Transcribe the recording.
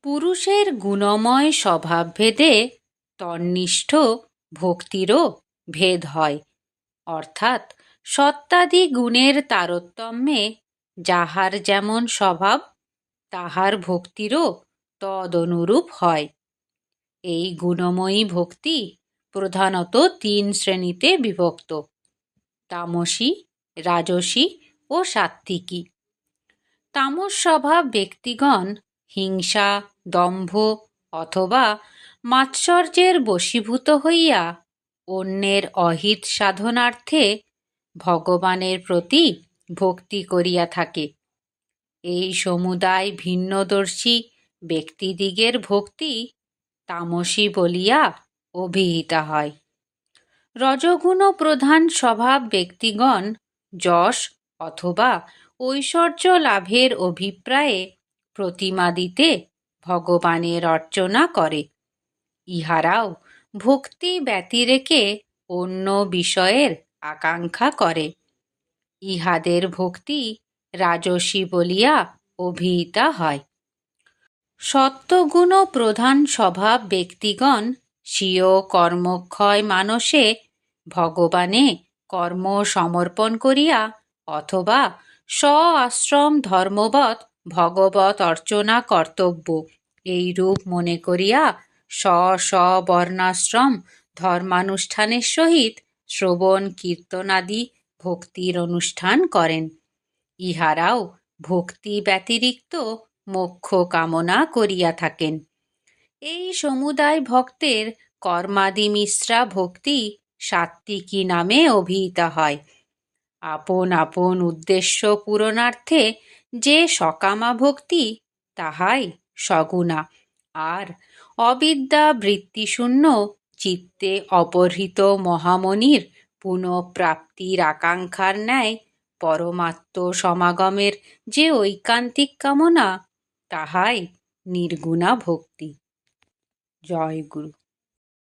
পুরুষের গুণময় স্বভাবভেদে তন্নিষ্ঠ ভক্তিরও ভেদ হয়, অর্থাৎ সত্ত্বাদি গুণের তারতম্যে যাহার যেমন স্বভাব তাহার ভক্তিরও তদনুরূপ হয়। এই গুণময়ী ভক্তি প্রধানত ৩ শ্রেণীতে বিভক্ত: তামসী, রাজসী ও সাত্ত্বিকী। তামস স্বভাব ব্যক্তিগণ হিংসা, দম্ভ অথবা মাৎসর্যের বশীভূত হইয়া অন্যের অহিত সাধনার্থে ভগবানের প্রতি ভক্তি করিয়া থাকে। এই সমুদায় ভিন্নদর্শী ব্যক্তিদিগের ভক্তি তামসী বলিয়া অভিহিতা হয়। রজগুণ প্রধান স্বভাব ব্যক্তিগণ যশ অথবা ঐশ্বর্য লাভের অভিপ্রায়ে প্রতিমাদিতে ভগবানের অর্চনা করে। ইহারাও ভক্তি ব্যতিরেকে অন্য বিষয়ের আকাঙ্ক্ষা করে। ইহাদের ভক্তি রাজসী বলিয়া অভিহিতা হয়। সত্ত্বগুণ প্রধান স্বভাব ব্যক্তিগণ স্বীয় কর্মক্ষয় মানসে ভগবানে কর্ম সমর্পণ করিয়া অথবা স্ব আশ্রম ধর্মবৎ ভগবৎ অর্চনা কর্তব্য এইরূপ মনে করিয়া স্ব স্ব বর্ণাশ্রম ধর্মানুষ্ঠানের সহিত শ্রবণ কীর্তনাদি ভক্তির অনুষ্ঠান করেন। ইহারাও ভক্তি ব্যতিরিক্ত মোক্ষ কামনা করিয়া থাকেন। এই সমুদায় ভক্তের কর্মাদি মিশ্রা ভক্তি সাত্ত্বিকী নামে অভিহিতা হয়। আপন আপন উদ্দেশ্য পূরণার্থে যে সকামা ভক্তি তাহাই সগুণা, আর অবিদ্যা বৃত্তিশূন্য চিত্তে অপহৃত মহামনির পুনঃপ্রাপ্তির আকাঙ্ক্ষার ন্যায় পরমাত্ম সমাগমের যে ঐকান্তিক কামনা তাহাই নির্গুণা ভক্তি। জয় গুরু।